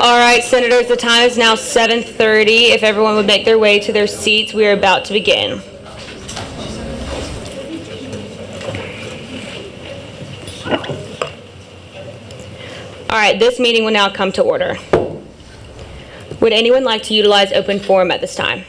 All right, Senators, the time is now 7:30. If everyone would make their way to their seats, we are about to begin. All right, this meeting will now come to order. Would anyone like to utilize open forum at this time?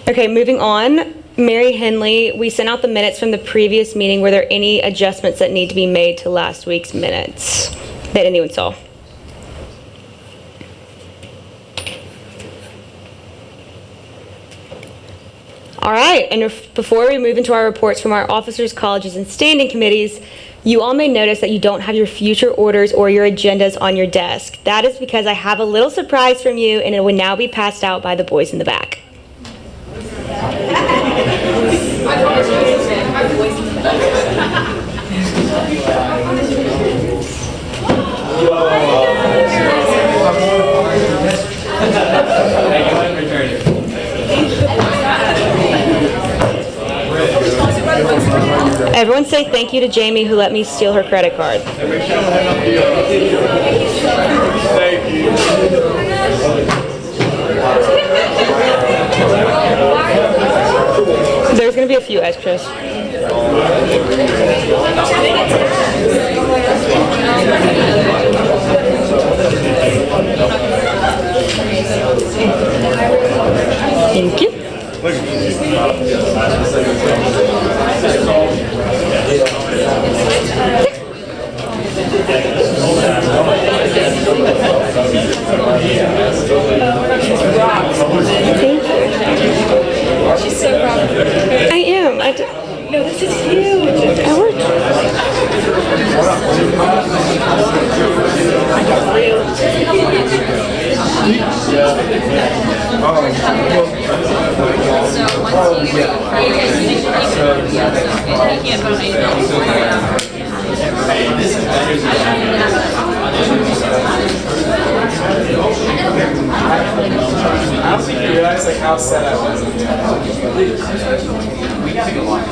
Okay, moving on. Mary Henley, we sent out the minutes from the previous meeting. Were there any adjustments that need to be made to last week's minutes that anyone saw? All right, and before we move into our reports from our officers, colleges, and standing committees, you all may notice that you don't have your future orders or your agendas on your desk. That is because I have a little surprise from you, and it will now be passed out by the boys in the back. Everyone say thank you to Jamie who let me steal her credit card. Thank you. There's going to be a few extras. Thank you. She's so proud of her. I am. No, this is huge. I worked. I don't think you realize like how sad I was. We gotta go on.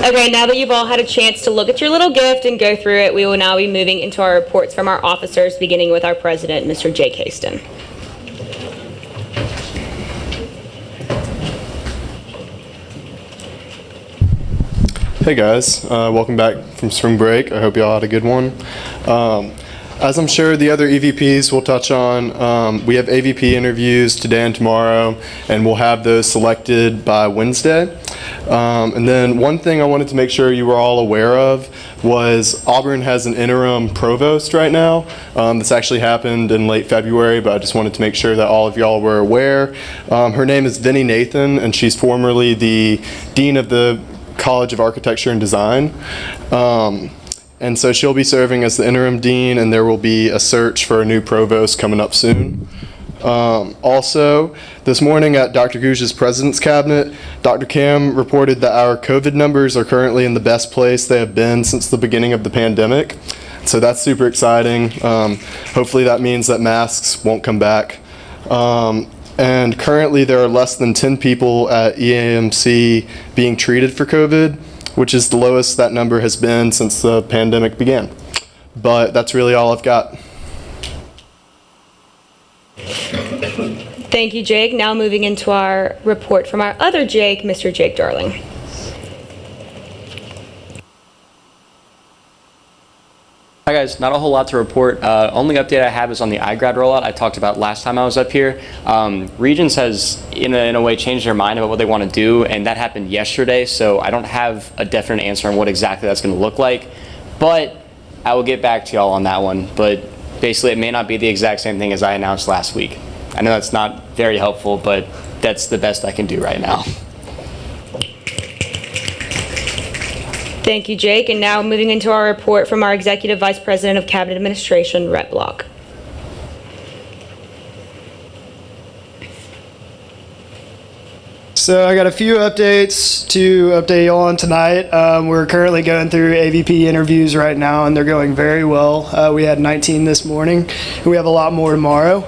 Okay, now that you've all had a chance to look at your little gift and go through it, we will now be moving into our reports from our officers, beginning with our president, Mr. Jake Haston. Hey guys, welcome back from spring break. I hope you all had a good one. As I'm sure the other EVPs will touch on, we have AVP interviews today and tomorrow, and we'll have those selected by Wednesday. And then one thing I wanted to make sure you were all aware of was Auburn has an interim provost right now. This actually happened in late February, but I just wanted to make sure that all of y'all were aware. Her name is Vinnie Nathan, and she's formerly the dean of the College of Architecture and Design. And so she'll be serving as the interim dean, and there will be a search for a new provost coming up soon. Also, this morning at Dr. Gouge's President's Cabinet, Dr. Cam reported that our COVID numbers are currently in the best place they have been since the beginning of the pandemic. So that's super exciting. Hopefully that means that masks won't come back. And currently there are less than 10 people at EAMC being treated for COVID, which is the lowest that number has been since the pandemic began. But that's really all I've got. Thank you, Jake. Now moving into our report from our other Jake, Mr. Jake Darling. guys, not a whole lot to report. Only update I have is on the iGrad rollout I talked about last time I was up here. Regents has, in a way, changed their mind about what they want to do, and that happened yesterday, so I don't have a definite answer on what exactly that's going to look like, but I will get back to y'all on that one. But basically, it may not be the exact same thing as I announced last week. I know that's not very helpful, but that's the best I can do right now. Thank you, Jake. And now moving into our report from our Executive Vice President of Cabinet Administration, Rhett Block. So I got a few updates to update you on tonight. We're currently going through AVP interviews right now, and they're going very well. We had 19 this morning, and we have a lot more tomorrow.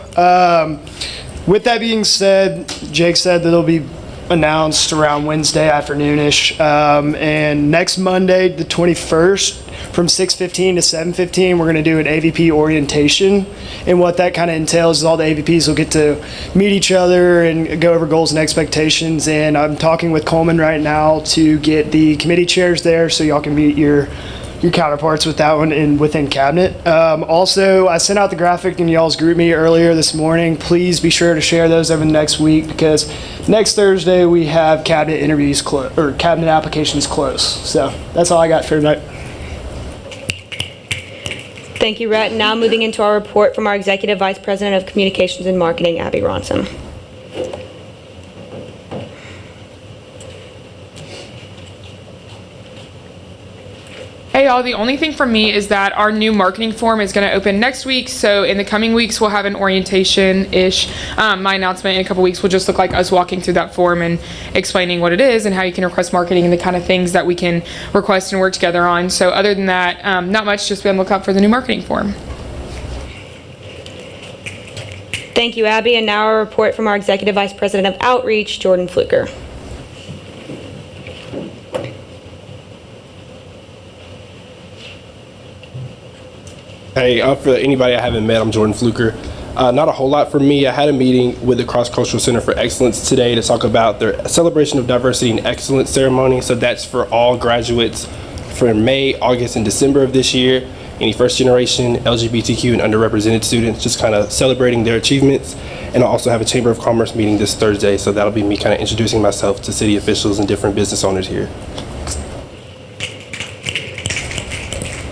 With that being said, Jake said that it'll be announced around Wednesday afternoonish, and next Monday, the 21st, from 6:15 to 7:15, we're going to do an AVP orientation, and what that kind of entails is all the AVPs will get to meet each other and go over goals and expectations. And I'm talking with Coleman right now to get the committee chairs there so y'all can meet your counterparts with that one within cabinet. Also, I sent out the graphic in y'all's group meet earlier this morning. Please be sure to share those over the next week, because next Thursday we have cabinet interviews or cabinet applications close. So that's all I got for tonight. Thank you, Rhett. Now moving into our report from our Executive Vice President of Communications and Marketing, Abby Ronson. Hey y'all, the only thing from me is that our new marketing form is going to open next week, so in the coming weeks we'll have an orientation-ish. My announcement in a couple weeks will just look like us walking through that form and explaining what it is and how you can request marketing and the kind of things that we can request and work together on. So other than that, not much, just be on the lookout for the new marketing form. Thank you, Abby. And now a report from our Executive Vice President of Outreach, Jordan Fluker. Hey, for anybody I haven't met, I'm Jordan Fluker. Not a whole lot for me. I had a meeting with the Cross Cultural Center for Excellence today to talk about their Celebration of Diversity and Excellence ceremony. So that's for all graduates for May, August, and December of this year. Any first generation, LGBTQ, and underrepresented students, just kind of celebrating their achievements. And I also have a Chamber of Commerce meeting this Thursday, so that'll be me kind of introducing myself to city officials and different business owners here.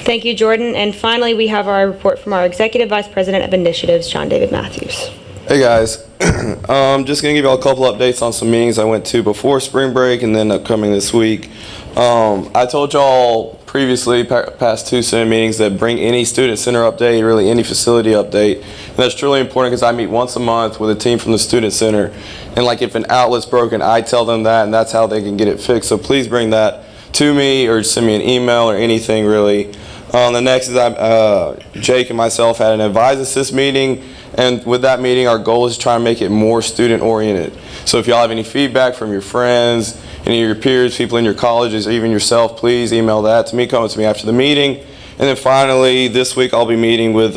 Thank you, Jordan. And finally, we have our report from our Executive Vice President of Initiatives, John David Matthews. Hey guys, just gonna give y'all a couple updates on some meetings I went to before spring break and then upcoming this week. I told y'all previously, past two Senate meetings, that bring any student center update, really any facility update. And that's truly important because I meet once a month with a team from the student center. And like if an outlet's broken, I tell them that, and that's how they can get it fixed. So please bring that to me or send me an email or anything really. The next is Jake and myself had an advise assist meeting, and with that meeting our goal is to try and make it more student oriented. So if y'all have any feedback from your friends, any of your peers, people in your colleges, or even yourself, please email that to me, come to me after the meeting. And then finally, this week I'll be meeting with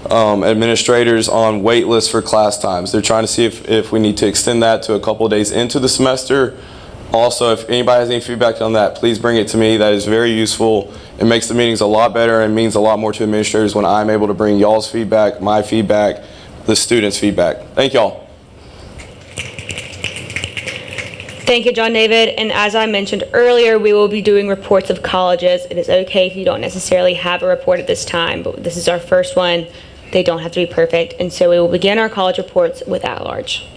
administrators on wait lists for class times. They're trying to see if we need to extend that to a couple of days into the semester. Also, if anybody has any feedback on that, please bring it to me. That is very useful. It makes the meetings a lot better and means a lot more to administrators when I'm able to bring y'all's feedback, my feedback, the students' feedback. Thank y'all. Thank you, John David. And as I mentioned earlier, we will be doing reports of colleges. It is okay if you don't necessarily have a report at this time, but this is our first one. They don't have to be perfect. And so we will begin our college reports with at-large.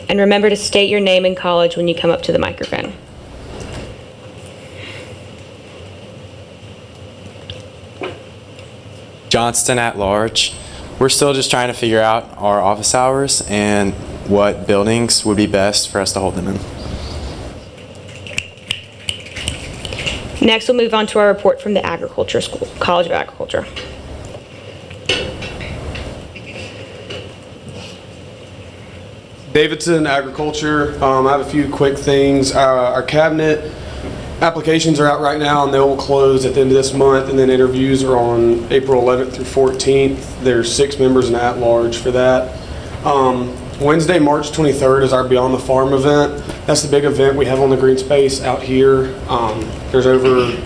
And remember to state your name and college when you come up to the microphone. Johnston at large. We're still just trying to figure out our office hours and what buildings would be best for us to hold them in. Next, we'll move on to our report from the Agriculture School, College of Agriculture. Davidson Agriculture. I have a few quick things. Our cabinet applications are out right now and they will close at the end of this month, and then interviews are on April 11th through 14th. There's 6 members in at-large for that. Wednesday, March 23rd is our Beyond the Farm event. That's the big event we have on the green space out here. There's over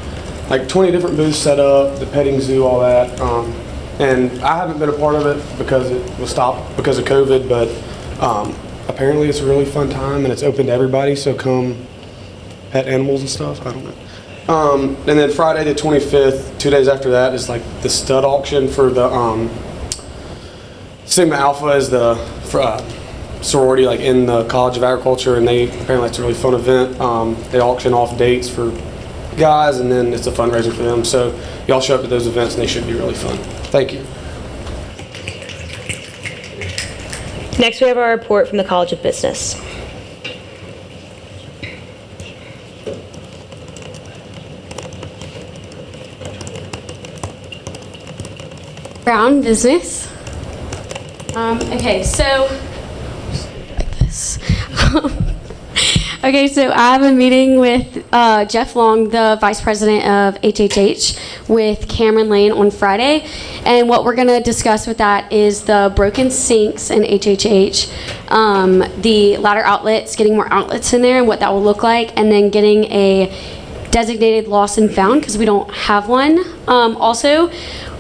like 20 different booths set up, the petting zoo, all that. And I haven't been a part of it because it was stopped because of COVID, but apparently it's a really fun time and it's open to everybody, so come pet animals and stuff. I don't know. And then Friday the 25th, 2 days after that, is like the stud auction for the Sigma Alpha is the sorority like in the College of Agriculture, and apparently it's a really fun event. They auction off dates for guys, and then it's a fundraiser for them. So y'all show up at those events and they should be really fun. Thank you. Next, we have our report from the College of Business. Brown business. Okay, so like this. Okay, so I have a meeting with Jeff Long, the Vice President of HHH, with Cameron Lane on Friday. And what we're going to discuss with that is the broken sinks in HHH, the ladder outlets, getting more outlets in there and what that will look like, and then getting a designated lost and found because we don't have one. Also,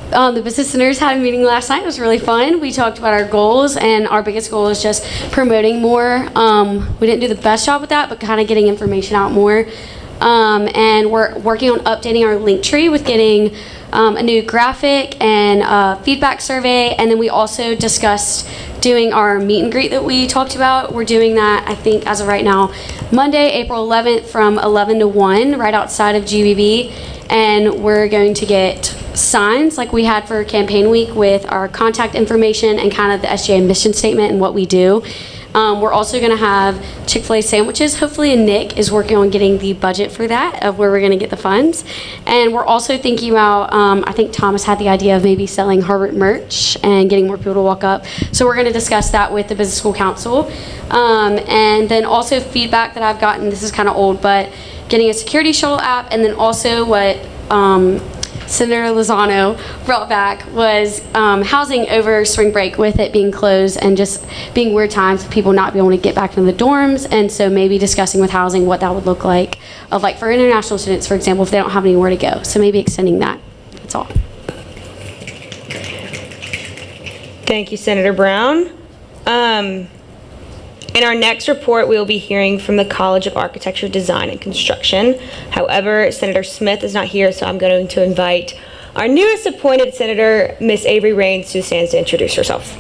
the business centers had a meeting last night. It was really fun. We talked about our goals, and our biggest goal is just promoting more. We didn't do the best job with that, but kind of getting information out more. And we're working on updating our link tree with getting a new graphic and a feedback survey. And then we also discussed doing our meet and greet that we talked about. We're doing that, I think, as of right now, Monday, April 11th from 11 to 1 right outside of GBB. And we're going to get signs like we had for campaign week with our contact information and kind of the SGA mission statement and what we do. We're also going to have Chick-fil-A sandwiches, hopefully, and Nick is working on getting the budget for that, of where we're going to get the funds. And we're also thinking about, I think Thomas had the idea of maybe selling Harvard merch and getting more people to walk up. So we're going to discuss that with the Business School Council. And then also feedback that I've gotten, this is kind of old, but getting a security shuttle app, and then also what Senator Lozano brought back was housing over spring break, with it being closed and just being weird times, people not being able to get back into the dorms. And so maybe discussing with housing what that would look like, of like for international students, for example, if they don't have anywhere to go. So maybe extending that. That's all. Thank you, Senator Brown. In our next report, we will be hearing from the College of Architecture, Design, and Construction. However, Senator Smith is not here, so I'm going to invite our newest appointed senator, Miss Avery Rains, to stand to introduce herself.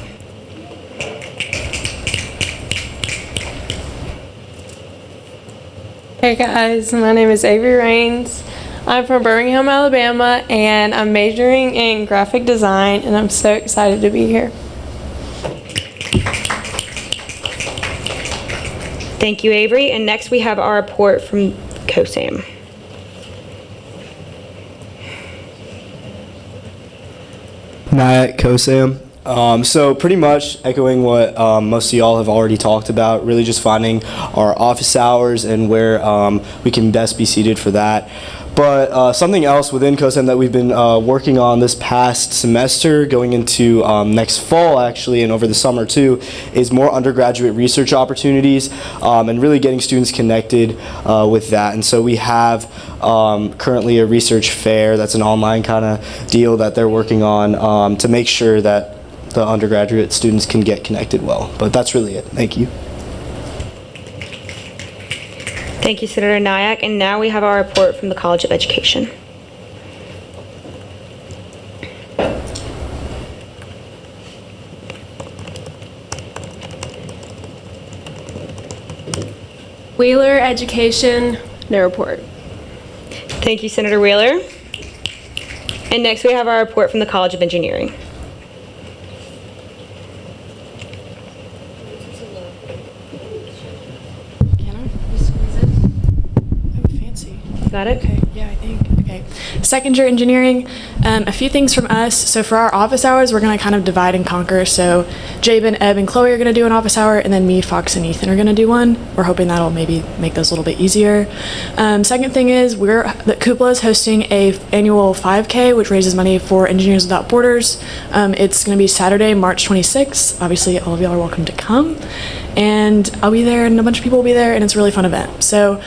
Hey guys, my name is Avery Rains. I'm from Birmingham, Alabama, and I'm majoring in graphic design, and I'm so excited to be here. Thank you, Avery. And next we have our report from COSAM. Nyack, COSAM. So pretty much echoing what most of y'all have already talked about, really just finding our office hours and where we can best be seated for that. But something else within COSAM that we've been working on this past semester, going into next fall actually, and over the summer too, is more undergraduate research opportunities and really getting students connected with that. And so we have currently a research fair that's an online kind of deal that they're working on to make sure that the undergraduate students can get connected well. But that's really it. Thank you. Thank you, Senator Nyack. And now we have our report from the College of Education. Wheeler Education, no report. Thank you, Senator Wheeler. And next we have our report from the College of Engineering. Got it? Okay, yeah, I think. Okay. Second year engineering, a few things from us. So for our office hours, we're going to kind of divide and conquer. So Jabin, Eb, and Chloe are going to do an office hour, and then me, Fox, and Ethan are going to do one. We're hoping that'll maybe make those a little bit easier. Second thing is the Cupola is hosting a annual 5K, which raises money for Engineers Without Borders. It's going to be Saturday, March 26th. Obviously, all of y'all are welcome to come. and I'll be there, and a bunch of people will be there, and it's a really fun event. So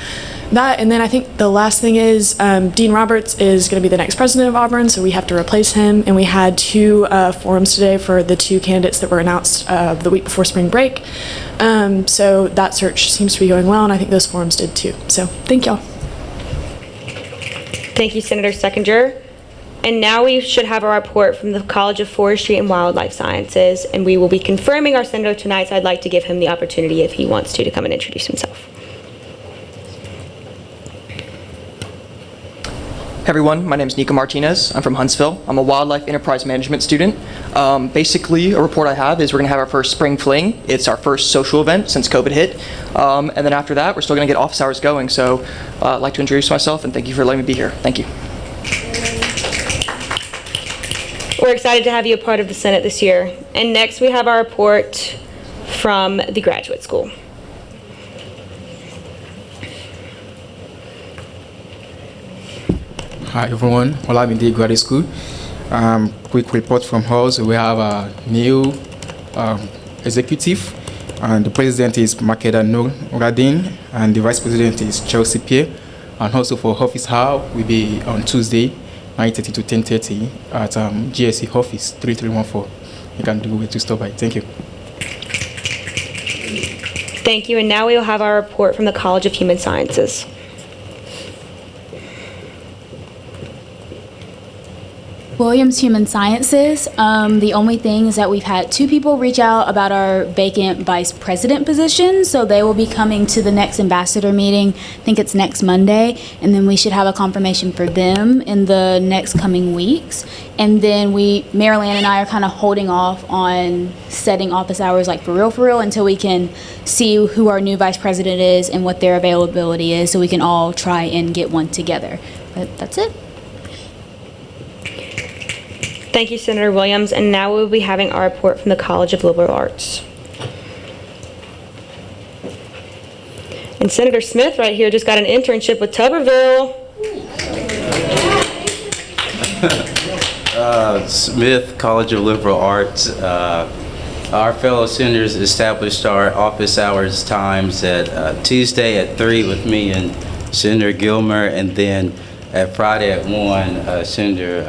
that, and then I think the last thing is Dean Roberts is going to be the next president of Auburn, so we have to replace him. And we had 2 forums today for the 2 candidates that were announced the week before spring break. So that search seems to be going well, and I think those forums did too. So thank y'all. Thank you, Senator Seconder. And now we should have a report from the College of Forestry and Wildlife Sciences, and we will be confirming our senator tonight, so I'd like to give him the opportunity, if he wants to come and introduce himself. Hey everyone, my name is Nico Martinez. I'm from Huntsville. I'm a wildlife enterprise management student. Basically, a report I have is we're going to have our first spring fling. It's our first social event since COVID hit. And then after that, we're still going to get office hours going. So I'd like to introduce myself and thank you for letting me be here. Thank you. We're excited to have you a part of the Senate this year. And next we have our report from the graduate school. Hi everyone, Parliamentary Graduate School. Quick report from us. We have a new executive, and the president is Makeda Nouradin, and the vice president is Chelsea Pierre. And also for office hour will be on Tuesday, 9:30 to 10:30 at GSC office 3314. You can do it to stop by. Thank you. Thank you, and now we will have our report from the College of Human Sciences. Williams Human Sciences. The only thing is that we've had 2 people reach out about our vacant vice president position, so they will be coming to the next ambassador meeting. I think it's next Monday, and then we should have a confirmation for them in the next coming weeks. And then Marilyn and I are kind of holding off on setting office hours like for real until we can see who our new vice president is and what their availability is, so we can all try and get one together. But that's it. Thank you, Senator Williams. And now we will be having our report from the College of Liberal Arts. And Senator Smith right here just got an internship with Tuberville. Smith, College of Liberal Arts. Our fellow senators established our office hours times at Tuesday at 3 with me and Senator Gilmer, and then at Friday at 1, Senator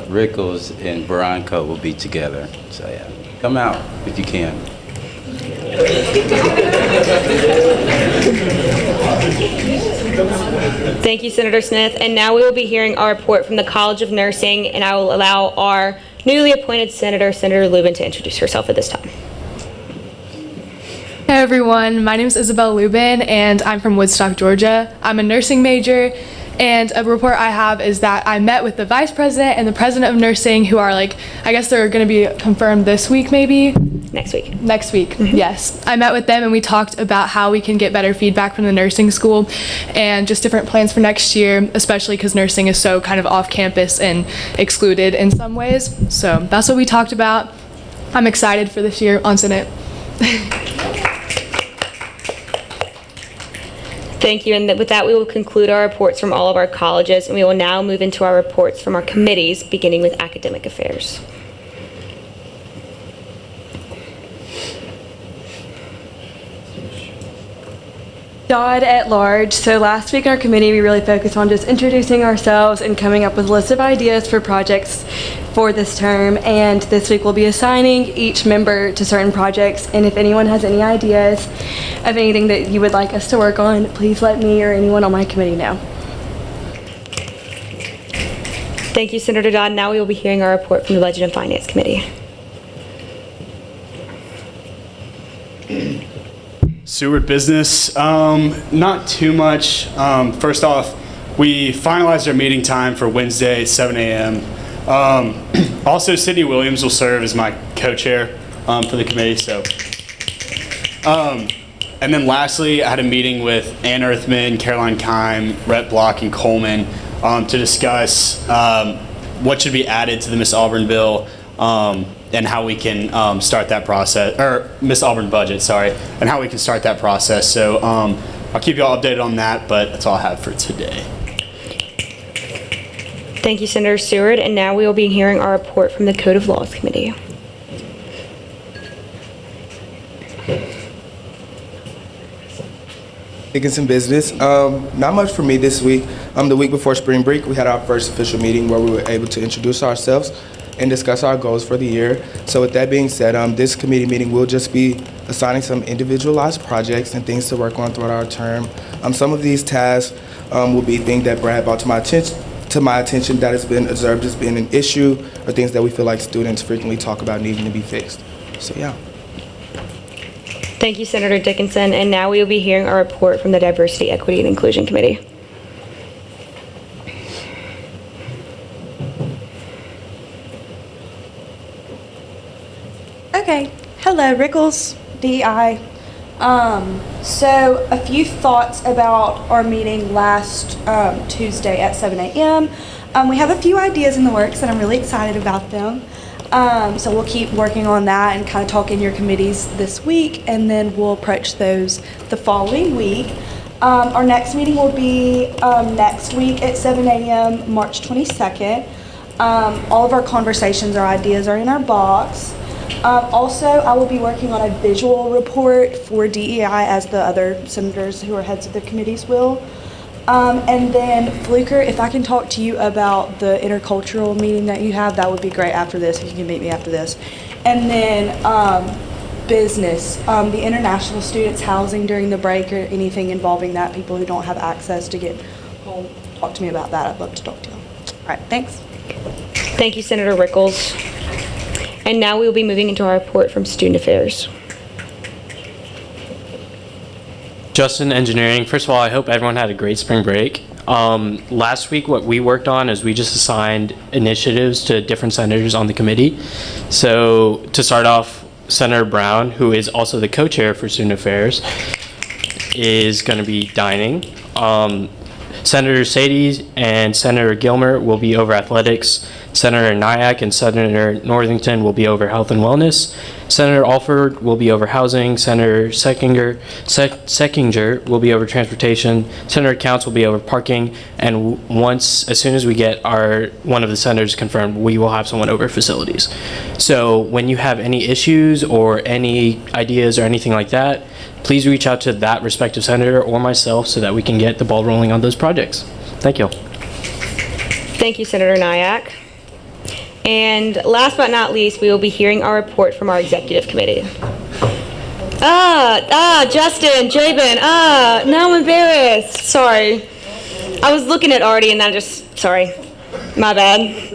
Rickles and Barranco will be together. So yeah, come out if you can. Thank you, Senator Smith. And now we will be hearing our report from the College of Nursing, and I will allow our newly appointed senator, Senator Lubin, to introduce herself at this time. Hey everyone, my name is Isabel Lubin and I'm from Woodstock, Georgia. I'm a nursing major, and a report I have is that I met with the vice president and the president of nursing, who are I guess they're going to be confirmed this week maybe? Next week. Next week, yes. I met with them and we talked about how we can get better feedback from the nursing school and just different plans for next year, especially because nursing is so kind of off campus and excluded in some ways. So that's what we talked about. I'm excited for this year on Senate. Thank you, and with that we will conclude our reports from all of our colleges, and we will now move into our reports from our committees, beginning with academic affairs. Dodd at large. So last week in our committee we really focused on just introducing ourselves and coming up with a list of ideas for projects for this term, and this week we'll be assigning each member to certain projects, and if anyone has any ideas of anything that you would like us to work on, please let me or anyone on my committee know. Thank you, Senator Dodd. Now we will be hearing our report from the Budget and Finance Committee. Seward business, not too much. First off, we finalized our meeting time for Wednesday, 7 a.m. Also, Sydney Williams will serve as my co-chair for the committee. So, and then lastly, I had a meeting with Ann Earthman, Caroline Kime, Rhett Block, and Coleman to discuss what should be added to the Miss Auburn bill. And how we can start that process, or Miss Auburn budget, sorry, and how we can start that process. So I'll keep you all updated on that, but that's all I have for today. Thank you, Senator Seward. And now we will be hearing our report from the Code of Laws Committee. Dickinson Business. Not much for me this week. The week before spring break, we had our first official meeting where we were able to introduce ourselves and discuss our goals for the year. So with that being said, this committee meeting will just be assigning some individualized projects and things to work on throughout our term. Some of these tasks will be things that Brad brought to my attention that has been observed as being an issue, or things that we feel like students frequently talk about needing to be fixed. So yeah. Thank you, Senator Dickinson. And now we will be hearing our report from the Diversity, Equity, and Inclusion Committee. Okay. Hello, Rickles, DEI. So a few thoughts about our meeting last Tuesday at 7 a.m. We have a few ideas in the works and I'm really excited about them. So we'll keep working on that and kind of talk in your committees this week, and then we'll approach those the following week. Our next meeting will be next week at 7 a.m., March 22nd. All of our conversations or ideas are in our box. Also, I will be working on a visual report for DEI, as the other senators who are heads of the committees will. And then, Fluker, if I can talk to you about the intercultural meeting that you have, that would be great after this, if you can meet me after this. And then business, the international students housing during the break, or anything involving that, people who don't have access to get home, talk to me about that. I'd love to talk to you. All right, thanks. Thank you, Senator Rickles. And now we will be moving into our report from Student Affairs. Justin, engineering. First of all, I hope everyone had a great spring break. Last week, what we worked on is we just assigned initiatives to different senators on the committee. So to start off, Senator Brown, who is also the co-chair for Student Affairs, is going to be dining. Senator Sadie and Senator Gilmer will be over athletics. Senator Nyack and Senator Northington will be over health and wellness. Senator Alford will be over housing. Senator Seckinger will be over transportation. Senator Counts will be over parking. And as soon as we get one of the senators confirmed, we will have someone over facilities. So when you have any issues or any ideas or anything like that, please reach out to that respective senator or myself so that we can get the ball rolling on those projects. Thank you. Thank you, Senator Nyack. And last but not least, we will be hearing our report from our executive committee. Justin, Jabin, now I'm embarrassed. Sorry. I was looking at Artie and sorry, my bad.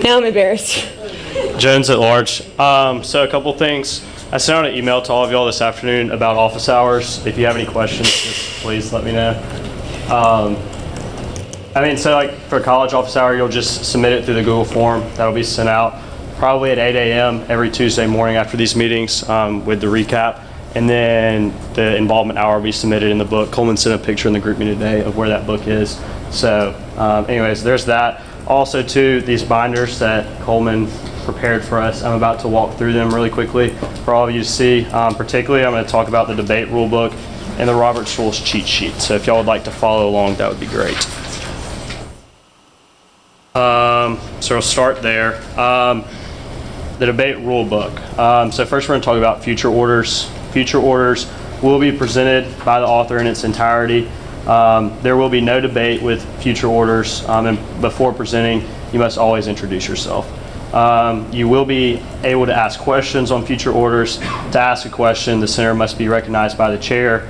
Now I'm embarrassed. Jones at large. So a couple things. I sent out an email to all of y'all this afternoon about office hours. If you have any questions, just please let me know. For college office hour, you'll just submit it through the Google form. That'll be sent out probably at 8 a.m. every Tuesday morning after these meetings with the recap. And then the involvement hour will be submitted in the book. Coleman sent a picture in the group meeting today of where that book is. So anyways, there's that. Also, too, these binders that Coleman prepared for us, I'm about to walk through them really quickly for all of you to see. Particularly, I'm going to talk about the debate rule book and the Robert's Rules cheat sheet. So if y'all would like to follow along, that would be great. So we'll start there. The debate rule book. So first we're going to talk about future orders. Future orders will be presented by the author in its entirety. There will be no debate with future orders, and before presenting, you must always introduce yourself. You will be able to ask questions on future orders. To ask a question, the senator must be recognized by the chair,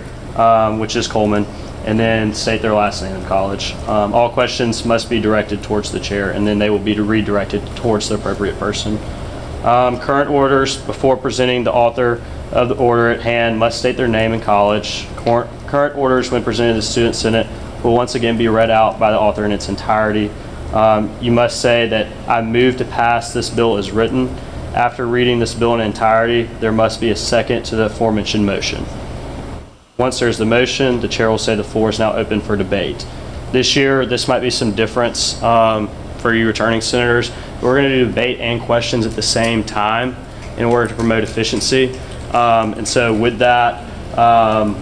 which is Coleman, and then state their last name in college. All questions must be directed towards the chair, and then they will be redirected towards the appropriate person. Current orders, before presenting, the author of the order at hand must state their name and college. Current orders, when presented to the Student Senate, will once again be read out by the author in its entirety. You must say that I move to pass this bill as written. After reading this bill in entirety, there must be a second to the aforementioned motion. Once there's the motion, the chair will say the floor is now open for debate. This year, this might be some difference for you returning senators. We're going to do debate and questions at the same time in order to promote efficiency. And so with that,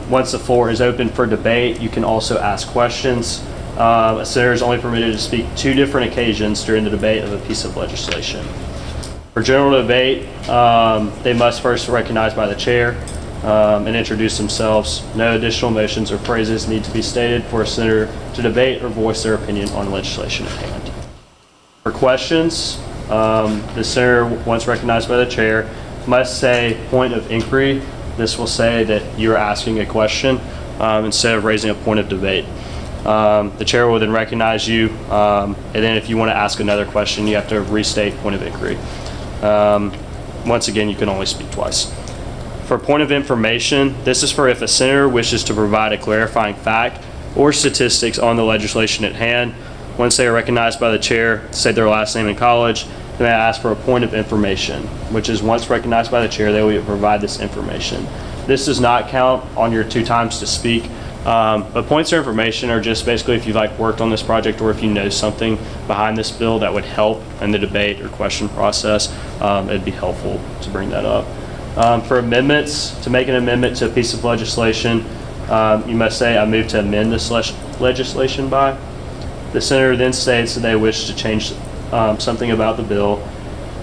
once the floor is open for debate, you can also ask questions. A senator is only permitted to speak 2 different occasions during the debate of a piece of legislation. For general debate, they must first be recognized by the chair. and introduce themselves. No additional motions or phrases need to be stated for a senator to debate or voice their opinion on legislation at hand. For questions, the senator, once recognized by the chair, must say point of inquiry. This will say that you're asking a question instead of raising a point of debate. The chair will then recognize you, and then if you want to ask another question, you have to restate point of inquiry. Once again, you can only speak twice. For point of information, this is for if a senator wishes to provide a clarifying fact or statistics on the legislation at hand. Once they are recognized by the chair, state their last name and college, they may ask for a point of information, which is once recognized by the chair, they will provide this information. This does not count on your 2 times to speak, but points of information are just basically if you've worked on this project or if you know something behind this bill that would help in the debate or question process, it'd be helpful to bring that up. For amendments, to make an amendment to a piece of legislation, you must say, I move to amend this legislation by. The senator then states that they wish to change something about the bill.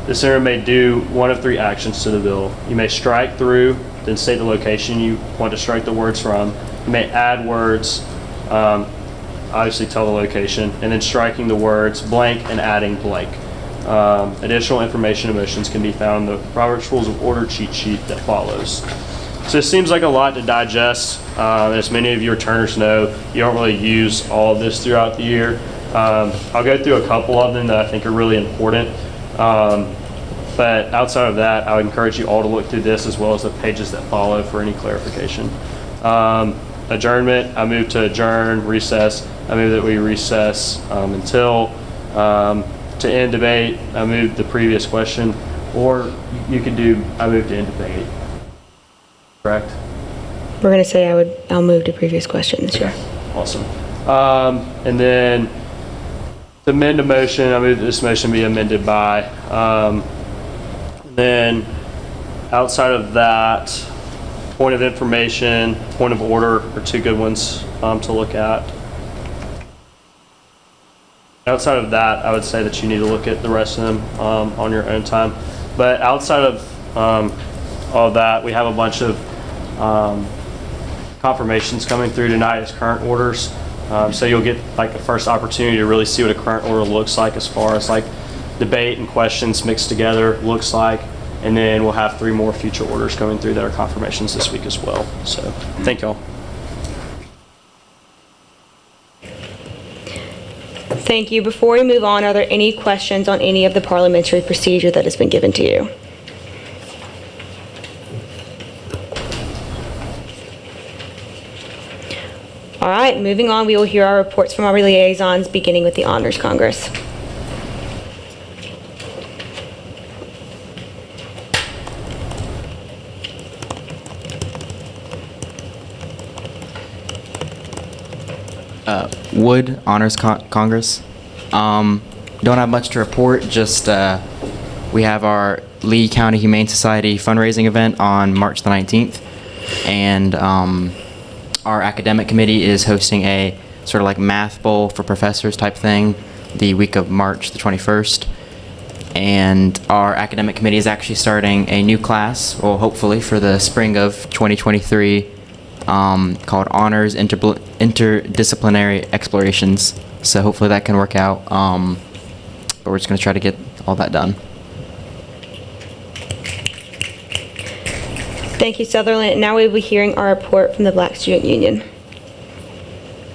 The senator may do one of 3 actions to the bill. You may strike through, then state the location you want to strike the words from. You may add words, obviously tell the location, and then striking the words blank and adding blank. Additional information and motions can be found in the Robert's Rules of Order cheat sheet that follows. So it seems like a lot to digest. As many of your returners know, you don't really use all of this throughout the year. I'll go through a couple of them that I think are really important. But outside of that, I would encourage you all to look through this as well as the pages that follow for any clarification. Adjournment, I move to adjourn. Recess, I move that we recess until. To end debate, I move the previous question. Or you could do, I move to end debate. Correct? We're going to say I'll move to previous question this year. Awesome. And then to amend a motion, I move that this motion be amended by. Then outside of that, point of information, point of order are 2 good ones to look at. Outside of that, I would say that you need to look at the rest of them on your own time. But outside of all that, we have a bunch of confirmations coming through tonight as current orders. So you'll get the first opportunity to really see what a current order looks like as far as debate and questions mixed together looks like. And then we'll have 3 more future orders coming through that are confirmations this week as well. So thank y'all. Thank you. Before we move on, are there any questions on any of the parliamentary procedure that has been given to you? All right, moving on, we will hear our reports from our liaisons, beginning with the Honors Congress. Wood Honors Congress. Don't have much to report, just we have our Lee County Humane Society fundraising event on March the 19th, and our academic committee is hosting a sort of math bowl for professors type thing the week of March the 21st. And our academic committee is actually starting a new class, well, hopefully for the spring of 2023, called Honors Interdisciplinary Explorations. So hopefully that can work out. But we're just going to try to get all that done. Thank you, Sutherland. Now we will be hearing our report from the Black Student Union.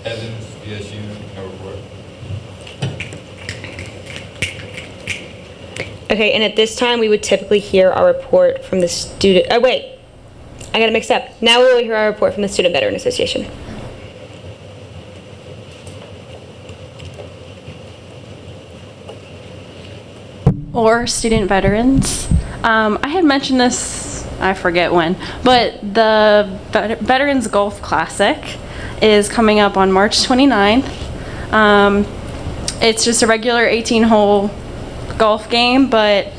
Evans, BSU, no report. Okay, and at this time, we would typically hear our report from the student. Oh, wait. I got it mixed up. Now we will hear our report from the Student Veteran Association. Or student veterans. I had mentioned this, I forget when, but the Veterans Golf Classic is coming up on March 29th. It's just a regular 18-hole golf game, but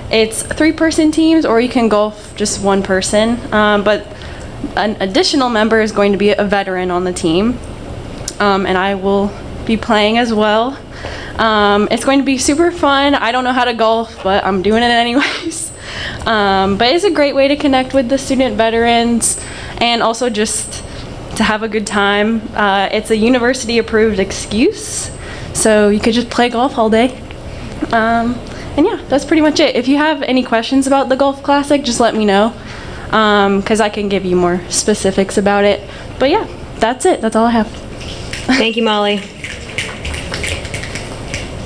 it's 3-person teams, or you can golf just 1 person. But an additional member is going to be a veteran on the team, and I will be playing as well. It's going to be super fun. I don't know how to golf, but I'm doing it anyways. But it's a great way to connect with the student veterans and also just to have a good time. It's a university approved excuse, so you could just play golf all day. And yeah, that's pretty much it. If you have any questions about the Golf Classic, just let me know, because I can give you more specifics about it. But yeah, that's it. That's all I have. Thank you, Molly.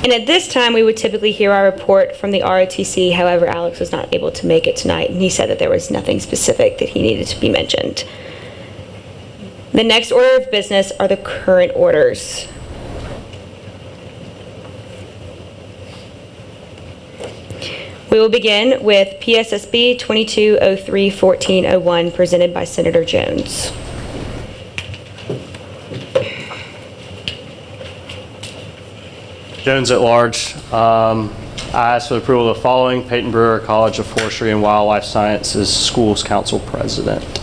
And at this time, we would typically hear our report from the ROTC. However, Alex was not able to make it tonight, and he said that there was nothing specific that he needed to be mentioned. The next order of business are the current orders. We will begin with PSSB 2203-1401, presented by Senator Jones. Jones at large. I ask for the approval of the following: Peyton Brewer, College of Forestry and Wildlife Sciences Schools Council President.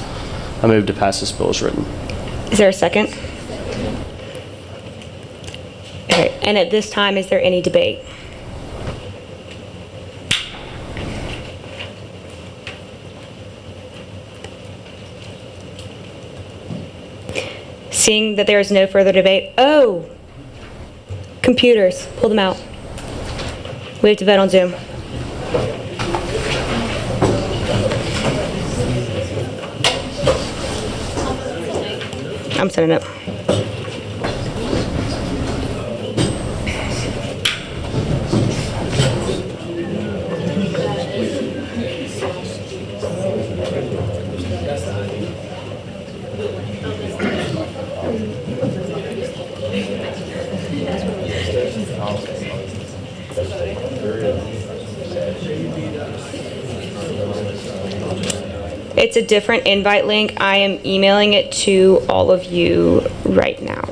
I move to pass this bill as written. Is there a second? Okay, and at this time, is there any debate? Seeing that there is no further debate, computers, pull them out. We have to vote on Zoom. I'm setting up. It's a different invite link. I am emailing it to all of you right now.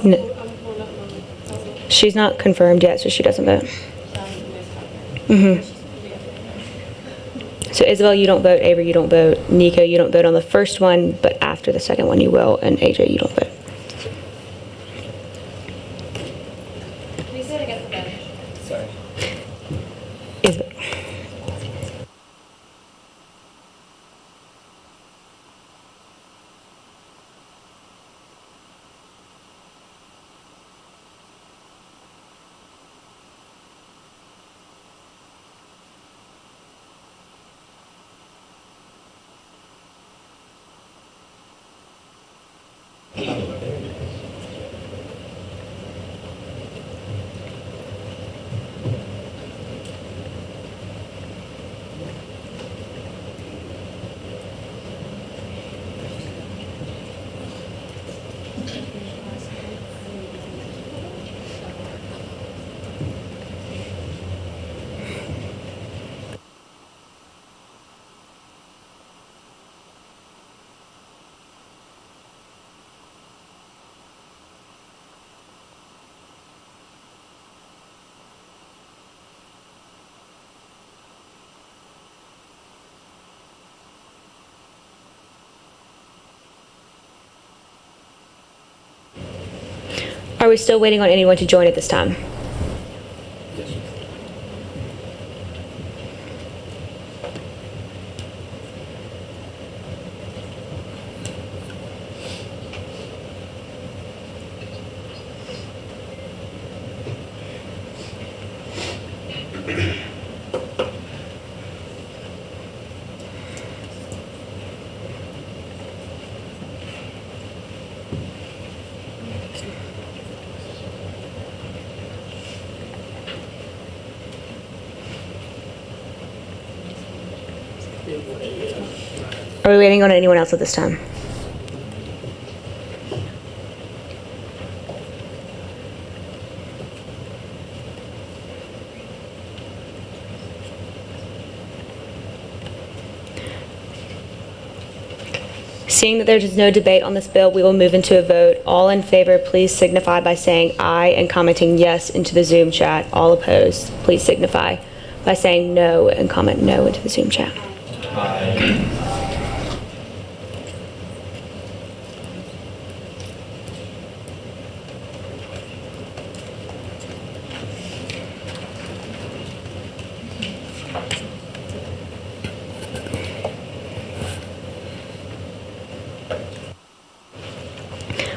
No. She's not confirmed yet, so she doesn't vote. So Isabel, you don't vote. Avery, you don't vote. Nico, you don't vote on the first one, but after the second one you will. And AJ, you don't vote. Sorry. Isabel. Are we still waiting on anyone to join at this time? Are we waiting on anyone else at this time? Seeing that there's no debate on this bill, we will move into a vote. All in favor, please signify by saying aye and commenting yes into the Zoom chat. All opposed, please signify by saying no and comment no into the Zoom chat.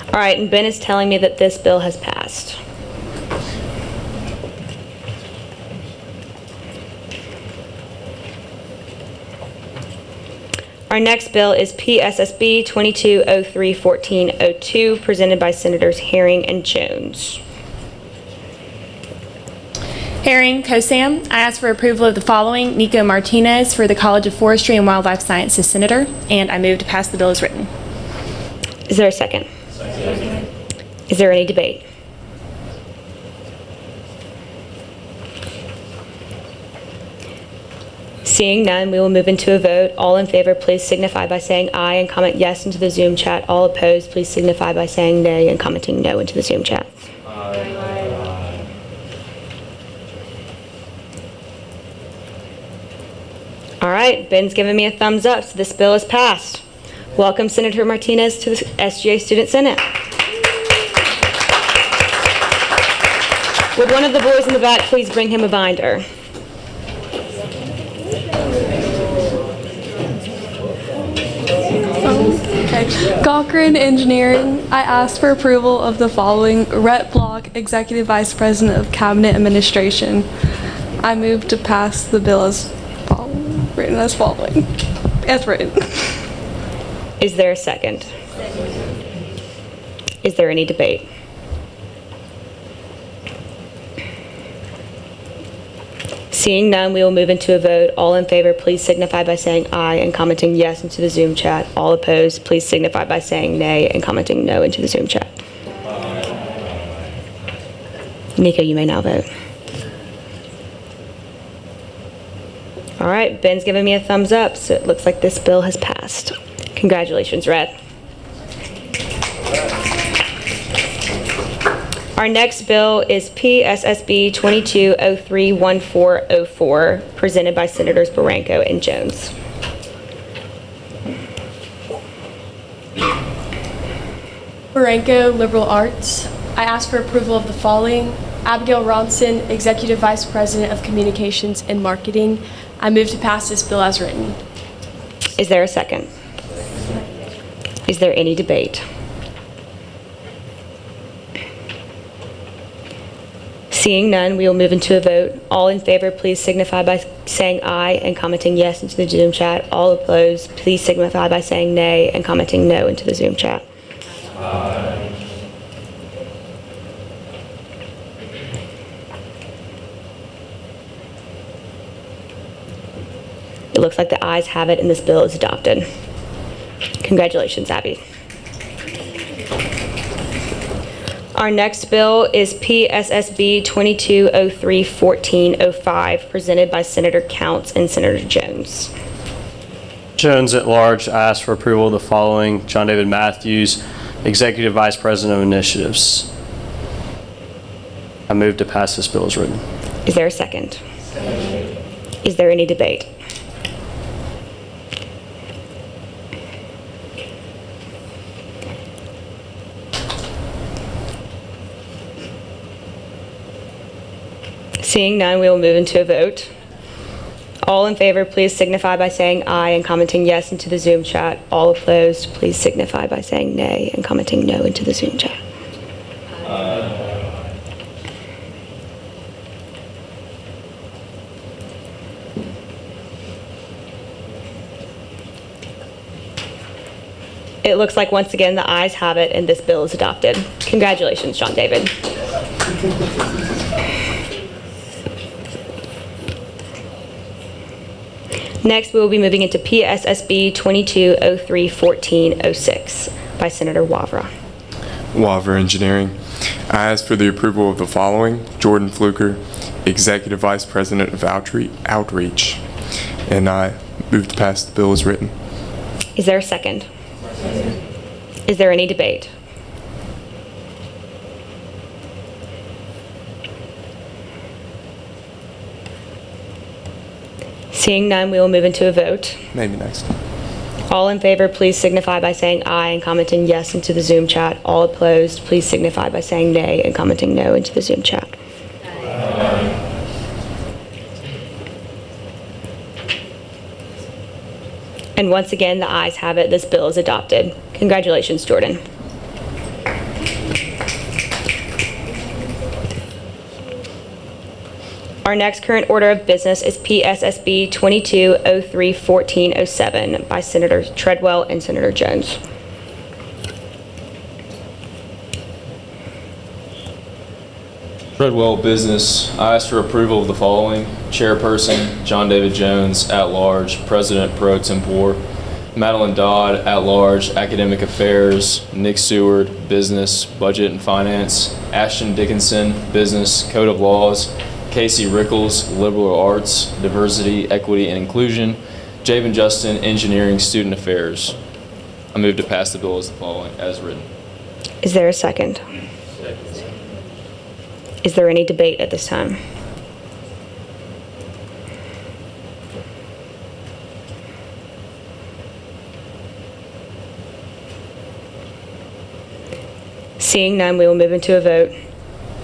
All right, and Ben is telling me that this bill has passed. Our next bill is PSSB 2203-1402, presented by Senators Herring and Jones. Herring, COSAM. I ask for approval of the following: Nico Martinez for the College of Forestry and Wildlife Sciences Senator, and I move to pass the bill as written. Is there a second? Is there any debate? Seeing none, we will move into a vote. All in favor, please signify by saying aye and comment yes into the Zoom chat. All opposed, please signify by saying nay and commenting no into the Zoom chat. All right, Ben's giving me a thumbs up, so this bill is passed. Welcome Senator Martinez to the SGA Student Senate. Would one of the boys in the back please bring him a binder? Okay. Cochran Engineering, I asked for approval of the following: Rhett Block, Executive Vice President of Cabinet Administration. I move to pass the bill as written as following. As written. Is there a second? Is there any debate? Seeing none, we will move into a vote. All in favor, please signify by saying aye and commenting yes into the Zoom chat. All opposed, please signify by saying nay and commenting no into the Zoom chat. Nico, you may now vote. All right, Ben's giving me a thumbs up, so it looks like this bill has passed. Congratulations, Rhett. Our next bill is PSSB 2203-1404, presented by Senators Barranco and Jones. Barranco, Liberal Arts. I ask for approval of the following: Abigail Ronson, Executive Vice President of Communications and Marketing. I move to pass this bill as written. Is there a second? Is there any debate? Seeing none, we will move into a vote. All in favor, please signify by saying aye and commenting yes into the Zoom chat. All opposed, please signify by saying nay and commenting no into the Zoom chat. It looks like the ayes have it and this bill is adopted. Congratulations, Abby. Our next bill is PSSB 2203-1405, presented by Senator Counts and Senator Jones. Jones at large, I ask for approval of the following: John David Matthews, Executive Vice President of Initiatives. I move to pass this bill as written. Is there a second? Is there any debate? Seeing none, we will move into a vote. All in favor, please signify by saying aye and commenting yes into the Zoom chat. All opposed, please signify by saying nay and commenting no into the Zoom chat. It looks like once again the ayes have it and this bill is adopted. Congratulations, John David. Next, we will be moving into PSSB 22031406 by Senator Wavra. Wavra Engineering. I ask for the approval of the following: Jordan Fluker, Executive Vice President of Outreach. And I move to pass the bill as written. Is there a second? Is there any debate? Seeing none, we will move into a vote. Maybe next. All in favor, please signify by saying aye and commenting yes into the Zoom chat. All opposed, please signify by saying nay and commenting no into the Zoom chat. And once again, the ayes have it. This bill is adopted. Congratulations, Jordan. Our next current order of business is PSSB 22031407 by Senator Treadwell and Senator Jones. Treadwell Business. I ask for approval of the following: Chairperson John David Jones, at large, President pro tempore; Madeline Dodd, at large, Academic Affairs; Nick Seward, Business, Budget and Finance; Ashton Dickinson, Business, Code of Laws; Casey Rickles, Liberal Arts, Diversity, Equity, and Inclusion; Jabin Justin, Engineering, Student Affairs. I move to pass the bill as the following, as written. Is there a second? Is there any debate at this time? Seeing none, we will move into a vote.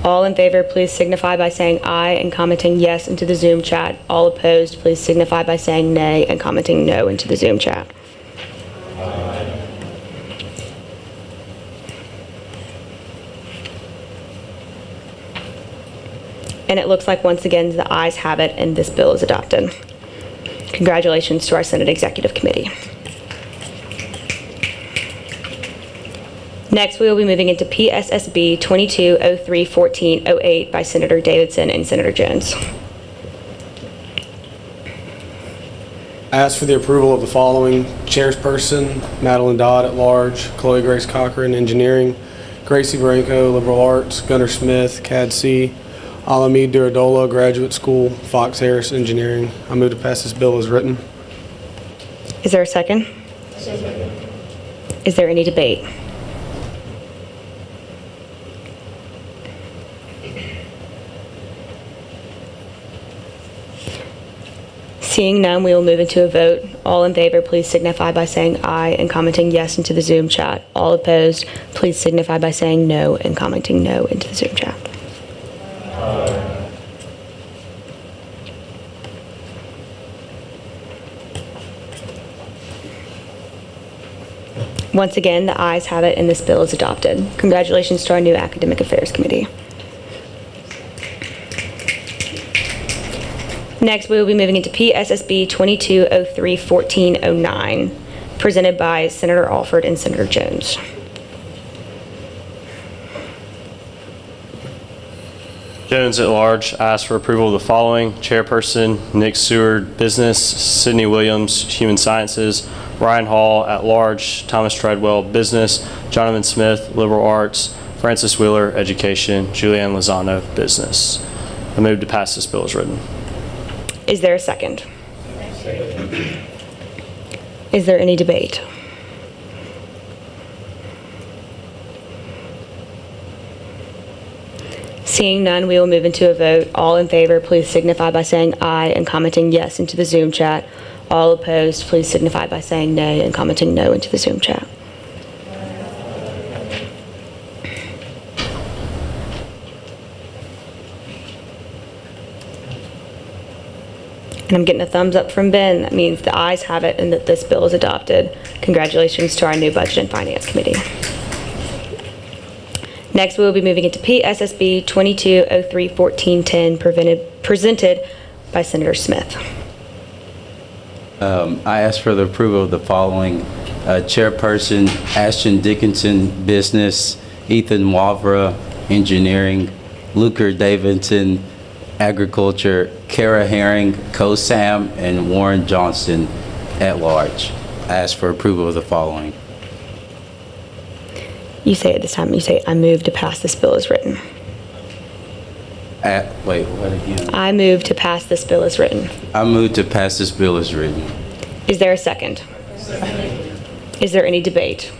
All in favor, please signify by saying aye and commenting yes into the Zoom chat. All opposed, please signify by saying nay and commenting no into the Zoom chat. And it looks like once again the ayes have it and this bill is adopted. Congratulations to our Senate Executive Committee. Next, we will be moving into PSSB 22031408 by Senator Davidson and Senator Jones. I ask for the approval of the following: Chairperson Madeline Dodd, at large; Chloe Grace Cochran, Engineering; Gracie Branco, Liberal Arts; Gunnar Smith, CAD-C; Alameda Duradola, Graduate School; Fox Harris, Engineering. I move to pass this bill as written. Is there a second? Is there any debate? Seeing none, we will move into a vote. All in favor, please signify by saying aye and commenting yes into the Zoom chat. All opposed, please signify by saying no and commenting no into the Zoom chat. Once again, the ayes have it and this bill is adopted. Congratulations to our new Academic Affairs Committee. Next, we will be moving into PSSB 22031409, presented by Senator Alford and Senator Jones. Jones at large. I ask for approval of the following: Chairperson Nick Seward, Business; Sydney Williams, Human Sciences; Ryan Hall, at large; Thomas Treadwell, Business; Jonathan Smith, Liberal Arts; Francis Wheeler, Education; Julianne Lozano, Business. I move to pass this bill as written. Is there a second? Is there any debate? Seeing none, we will move into a vote. All in favor, please signify by saying aye and commenting yes into the Zoom chat. All opposed, please signify by saying nay and commenting no into the Zoom chat. And I'm getting a thumbs up from Ben. That means the ayes have it and that this bill is adopted. Congratulations to our new Budget and Finance Committee. Next, we will be moving into PSSB 22031410, presented by Senator Smith. I ask for the approval of the following: Chairperson Ashton Dickinson, Business; Ethan Wavra, Engineering; Luker Davidson, Agriculture; Kara Herring, COSAM, and Warren Johnson at large. I ask for approval of the following. You say it this time. You say, I move to pass this bill as written. Wait, what again? I move to pass this bill as written. I move to pass this bill as written. Is there a second? Is there any debate?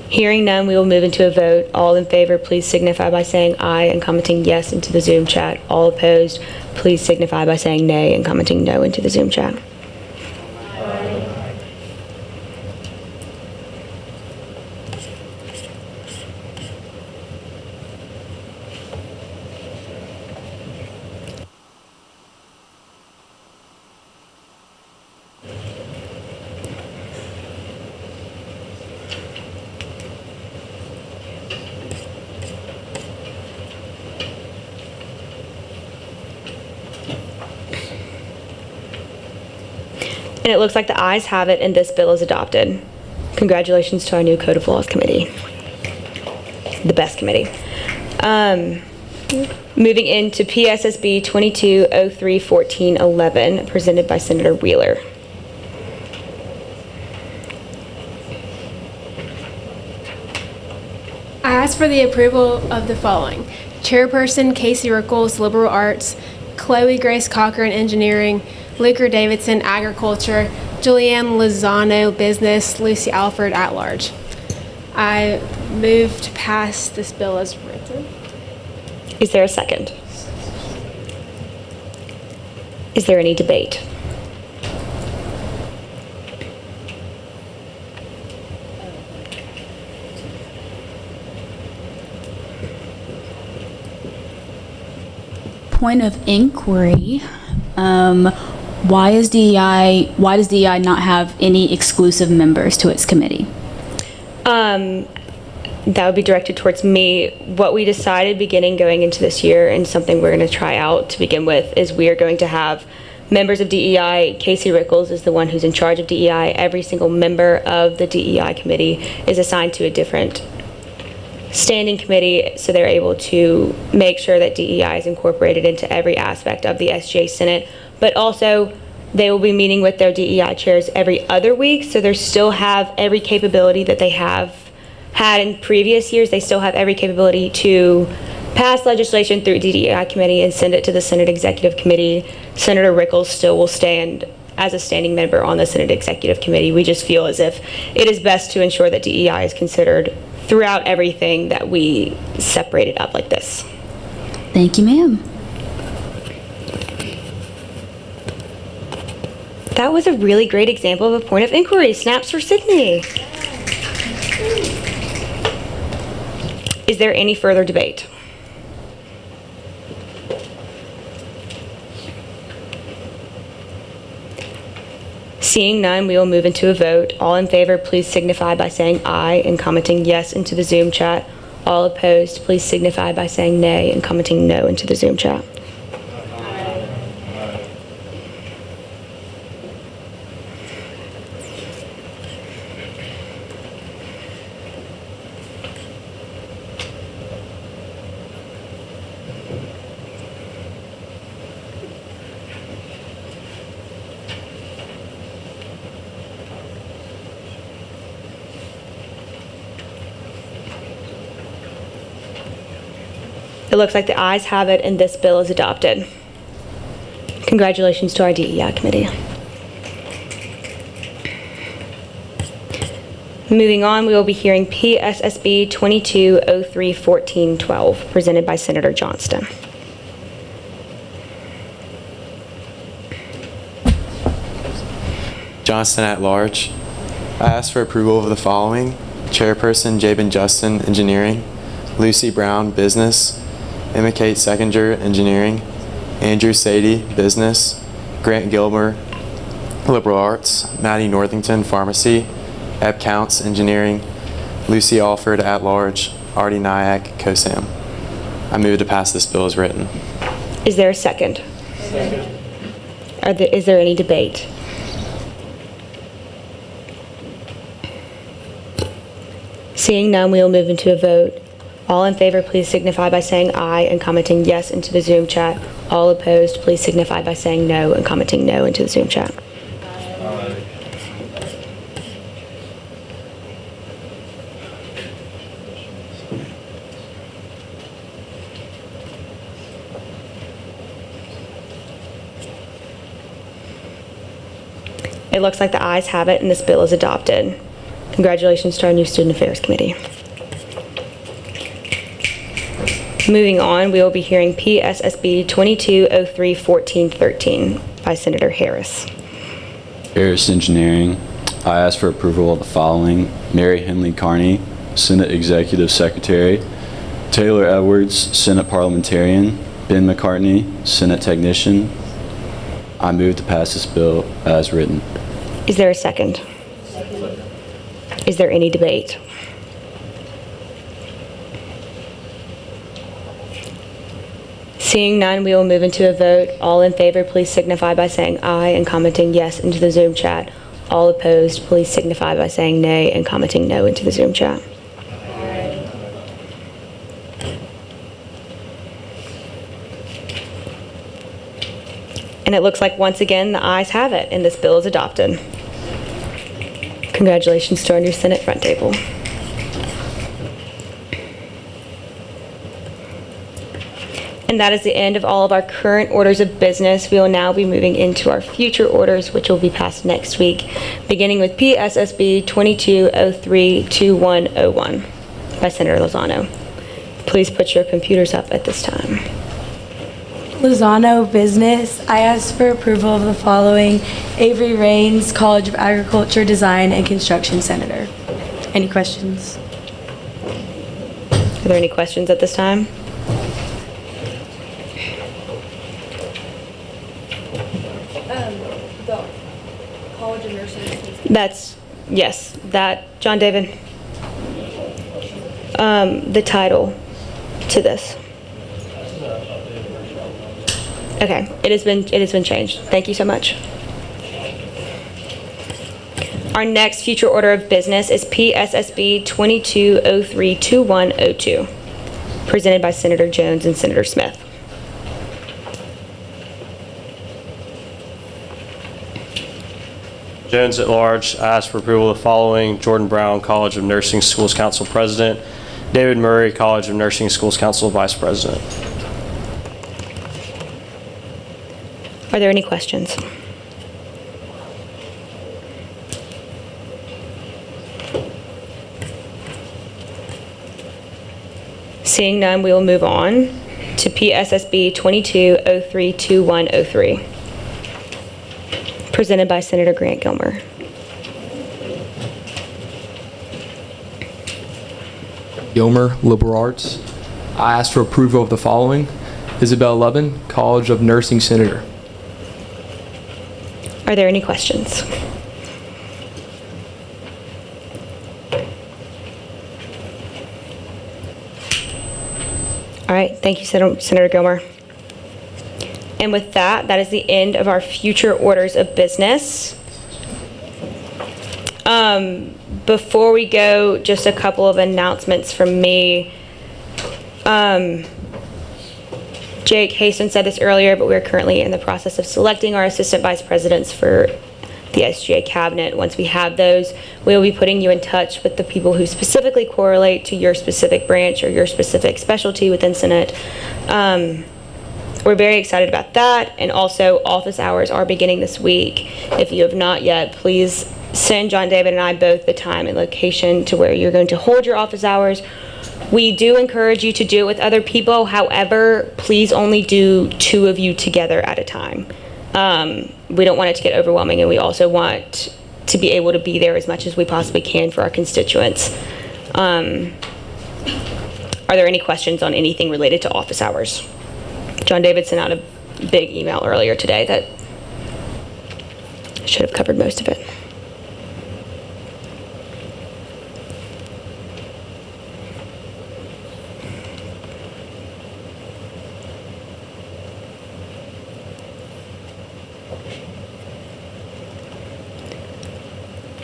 Hearing none, we will move into a vote. All in favor, please signify by saying aye and commenting yes into the Zoom chat. All opposed, please signify by saying nay and commenting no into the Zoom chat. And it looks like the ayes have it and this bill is adopted. Congratulations to our new Code of Laws Committee. The best committee. Moving into PSSB 2203-1411, presented by Senator Wheeler. I ask for the approval of the following. Chairperson Casey Rickles, Liberal Arts, Chloe Grace Cochran, Engineering, Luker Davidson, Agriculture, Julianne Lozano, Business, Lucy Alford, At-Large. I move to pass this bill as written. Is there a second? Is there any debate? Point of inquiry. Why does DEI not have any exclusive members to its committee? That would be directed towards me. What we decided going into this year, and something we're going to try out to begin with, is we are going to have members of DEI. Casey Rickles is the one who's in charge of DEI. Every single member of the DEI committee is assigned to a different standing committee, so they're able to make sure that DEI is incorporated into every aspect of the SGA Senate. But also, they will be meeting with their DEI chairs every other week, so they still have every capability that they have had in previous years. They still have every capability to pass legislation through DEI committee and send it to the Senate Executive Committee. Senator Rickles still will stand as a standing member on the Senate Executive Committee. We just feel as if it is best to ensure that DEI is considered throughout everything, that we separate it up like this. Thank you, ma'am. That was a really great example of a point of inquiry. Snaps for Sydney. Is there any further debate? Seeing none, we will move into a vote. All in favor, please signify by saying aye and commenting yes into the Zoom chat. All opposed, please signify by saying nay and commenting no into the Zoom chat. It looks like the ayes have it and this bill is adopted. Congratulations to our DEI committee. Moving on, we will be hearing PSSB 2203-1412, presented by Senator Johnston. Johnston at large. I ask for approval of the following. Chairperson Jabin Justin, Engineering. Lucy Brown, Business. Emma Kate Seconder, Engineering. Andrew Sadie, Business. Grant Gilmer, Liberal Arts. Maddie Northington, Pharmacy. Eb Counts, Engineering. Lucy Alford, at large. Artie Nyack, COSAM. I move to pass this bill as written. Is there a second? Second. Is there any debate? Seeing none, we will move into a vote. All in favor, please signify by saying aye and commenting yes into the Zoom chat. All opposed, please signify by saying no and commenting no into the Zoom chat. It looks like the ayes have it and this bill is adopted. Congratulations to our new Student Affairs Committee. Moving on, we will be hearing PSSB 2203-1413 by Senator Harris. Harris Engineering. I ask for approval of the following: Mary Henley Carney, Senate Executive Secretary; Taylor Edwards, Senate Parliamentarian; Ben McCartney, Senate Technician. I move to pass this bill as written. Is there a second? Is there any debate? Seeing none, we will move into a vote. All in favor, please signify by saying aye and commenting yes into the Zoom chat. All opposed, please signify by saying nay and commenting no into the Zoom chat. And it looks like once again the ayes have it and this bill is adopted. Congratulations to our new Senate front table. And that is the end of all of our current orders of business. We will now be moving into our future orders, which will be passed next week, beginning with PSSB 2203-2101 by Senator Lozano. Please put your computers up at this time. Lozano Business. I ask for approval of the following: Avery Rains, College of Agriculture, Design, and Construction Senator. Any questions? Are there any questions at this time? The College of Nursing. That's, yes, that, John David. The title to this. Okay, it has been changed. Thank you so much. Our next future order of business is PSSB 2203-2102, presented by Senator Jones and Senator Smith. Jones at large. I ask for approval of the following: Jordan Brown, College of Nursing Schools Council President; David Murray, College of Nursing Schools Council Vice President. Are there any questions? Seeing none, we will move on to PSSB 2203-2103, presented by Senator Grant Gilmer. Gilmer, Liberal Arts. I ask for approval of the following: Isabel Levin, College of Nursing Senator. Are there any questions? All right, thank you, Senator Gilmer. And with that, that is the end of our future orders of business. Before we go, just a couple of announcements from me. Jake Haston said this earlier, but we're currently in the process of selecting our assistant vice presidents for the SGA cabinet. Once we have those, we will be putting you in touch with the people who specifically correlate to your specific branch or your specific specialty within Senate. We're very excited about that, and also office hours are beginning this week. If you have not yet, please send John David and I both the time and location to where you're going to hold your office hours. We do encourage you to do it with other people. However, please only do 2 of you together at a time. We don't want it to get overwhelming, and we also want to be able to be there as much as we possibly can for our constituents. Are there any questions on anything related to office hours? John David sent out a big email earlier today that should have covered most of it.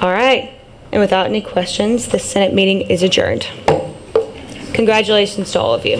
All right, and without any questions, the Senate meeting is adjourned. Congratulations to all of you.